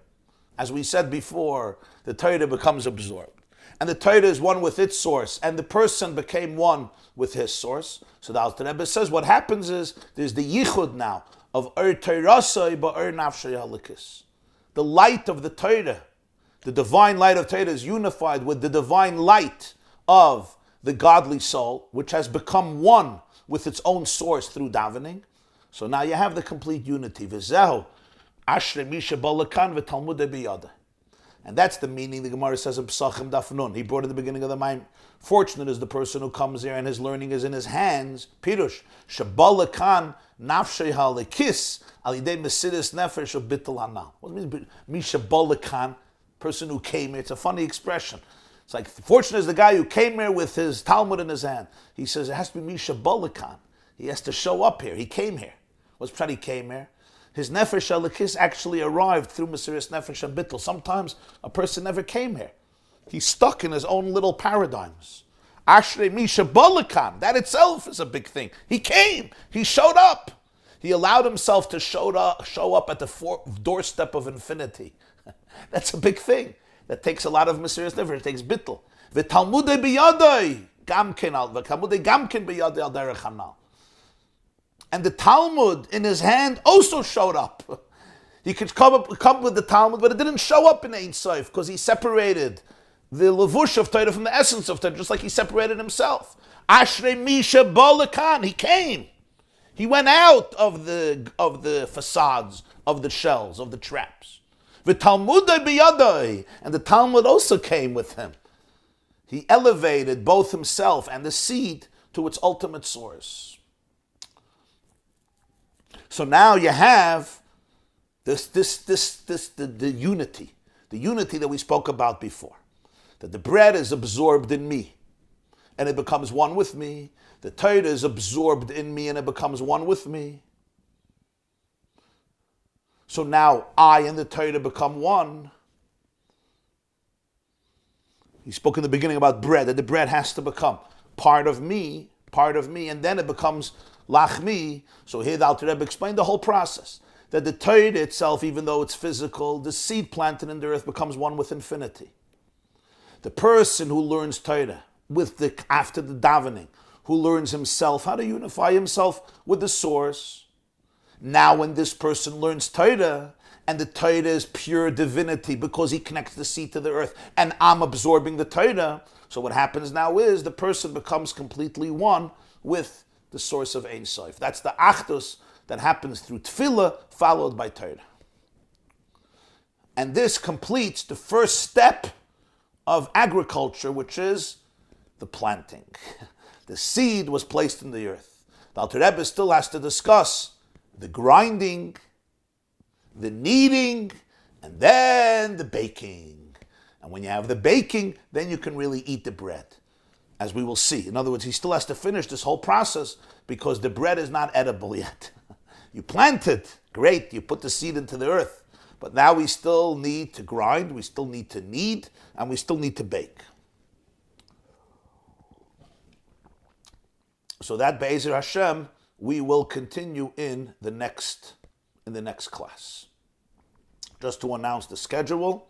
as we said before, the Torah becomes absorbed. And the Torah is one with its source, and the person became one with his source. So the Alter Rebbe says what happens is there's the yichud now of Ur Teirasai ba'Ur Nafshei Halikis. The light of the Torah, the divine light of Torah is unified with the divine light of the godly soul, which has become one with its own source through davening. So now you have the complete unity. V'zehu Ashrei Misha Balakan v'Talmudei Biyadeh. And that's the meaning the Gemara says in Pesachim Daf Nun. He brought at the beginning of the Maim. Fortunate is the person who comes here and his learning is in his hands. Pirush Shabalakan Nafshei Halikis Alidei Mesidus Nefesh of Bittul Hanal. What does it mean? Misha Balakan, person who came here. It's a funny expression. It's like, fortunate is the guy who came here with his Talmud in his hand. He says it has to be Misha Balakan. He has to show up here. He came here. What's pshat he came here? His Nefesh Halikis actually arrived through Mesiris Nefesh and Bittul. Sometimes a person never came here. He's stuck in his own little paradigms. Ashrei Misha Balakan, that itself is a big thing. He came. He showed up. He allowed himself to show up at the doorstep of infinity. That's a big thing. That takes a lot of Mesiris Nefesh. It takes Bittul. V'Talmudei Biyadei Gamken al V'Talmudei Gamken Biyadei al Derech Hanal. And the Talmud in his hand also showed up. He could come with the Talmud, but it didn't show up in Ein Sof because he separated the levush of Torah from the essence of Torah, just like he separated himself. Ashrei Misha Balakan, he came. He went out of the facades, of the shells, of the traps. V'Talmudei Biyadei, and the Talmud also came with him. He elevated both himself and the seed to its ultimate source. So now you have the unity that we spoke about before. That the bread is absorbed in me, and it becomes one with me. The Torah is absorbed in me, and it becomes one with me. So now I and the Torah become one. He spoke in the beginning about bread, that the bread has to become part of me, and then it becomes lachmi. So here the Alter Rebbe explained the whole process, that the Torah itself, even though it's physical, the seed planted in the earth becomes one with infinity. The person who learns Torah after the davening, who learns himself how to unify himself with the source. Now when this person learns Torah, and the Torah is pure divinity because he connects the seed to the earth, and I'm absorbing the Torah, so what happens now is the person becomes completely one with the source of Ein Sof. That's the achdus that happens through tefillah followed by Torah. And this completes the first step of agriculture, which is the planting. The seed was placed in the earth. The Alter Rebbe still has to discuss the grinding, the kneading, and then the baking. And when you have the baking, then you can really eat the bread, as we will see. In other words, he still has to finish this whole process because the bread is not edible yet. You planted, great, you put the seed into the earth. But now we still need to grind, we still need to knead, and we still need to bake. So that Be'ezer Hashem, we will continue in the next class. Just to announce the schedule,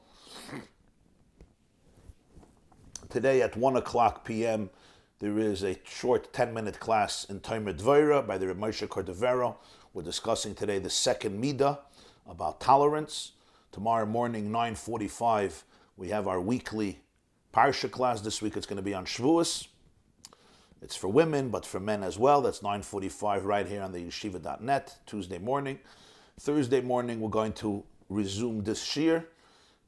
today at 1:00 p.m. there is a short 10-minute class in Tomer Dvorah by the Reb Moshe Cordovero. We're discussing today the second midah, about tolerance. Tomorrow morning, 9:45, we have our weekly Parsha class. This week it's going to be on Shavuos. It's for women, but for men as well. That's 9:45 right here on the yeshiva.net, Tuesday morning. Thursday morning, we're going to resume this shir.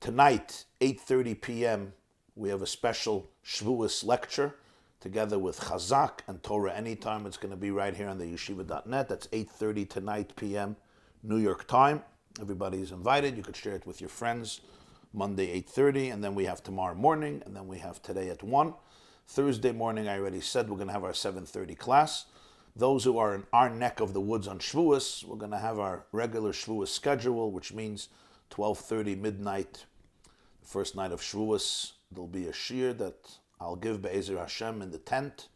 Tonight, 8:30 p.m., we have a special Shavuos lecture together with Chazak and Torah Anytime. It's going to be right here on the yeshiva.net. That's 8:30 tonight p.m. New York time. Everybody is invited. You could share it with your friends. Monday, 8:30, and then we have tomorrow morning, and then we have today at 1. Thursday morning, I already said, we're going to have our 7:30 class. Those who are in our neck of the woods on Shavuos, we're going to have our regular Shavuos schedule, which means 12:30 midnight, first night of Shavuos. There'll be a shir that I'll give Be'ezer Hashem in the tent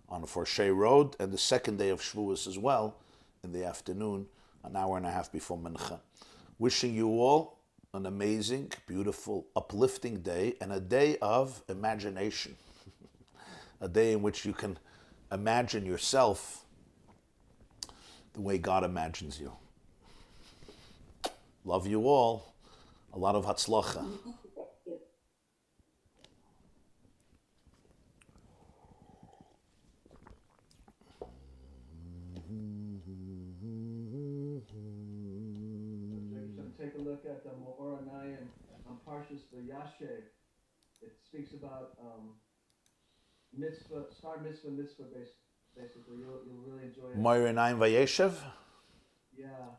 on Forshey Road, and the second day of Shavuos as well, in the afternoon, an hour and a half before Mincha. Wishing you all an amazing, beautiful, uplifting day, and a day of imagination. A day in which you can imagine yourself the way God imagines you. Love you all. A lot of hatzlacha. Take a look at the Me'or Anayim on Parshas Bamidbar. It speaks about mitzvah, star mitzvah, basically. You'll really enjoy it. Me'or Anayim Vayeshev? Yeah.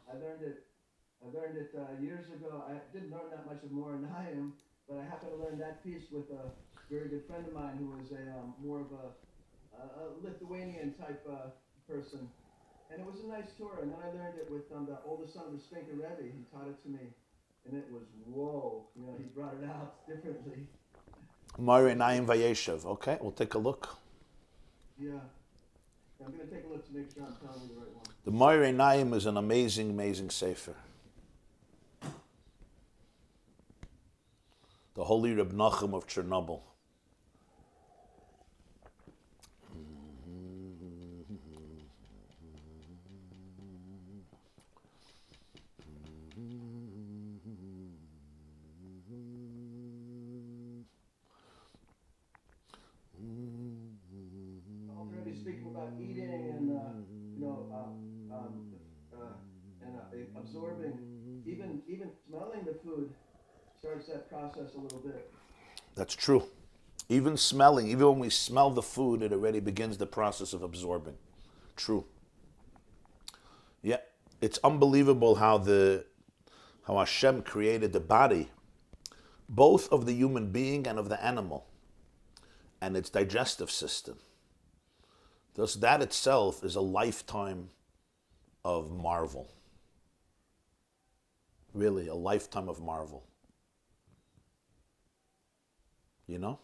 I learned it years ago. I didn't learn that much of Me'or Anayim, but I happened to learn that piece with a very good friend of mine who was more of a Lithuanian type person. And it was a nice tour, and then I learned it with the oldest son of the Stinker Rebbe. He taught it to me, and it was, whoa, he brought it out differently. Me'or Anayim Vayeshev. Okay, we'll take a look. Yeah. I'm going to take a look to make sure I'm telling you the right one. The Me'or Anayim is an amazing, amazing sefer. The Holy Reb Nachum of Chernobyl. Absorbing, even smelling the food starts that process a little bit. That's true. Even smelling, even when we smell the food, it already begins the process of absorbing. True. Yeah, it's unbelievable how Hashem created the body, both of the human being and of the animal, and its digestive system. Thus, that itself is a lifetime of marvel. Really, a lifetime of marvel. You know?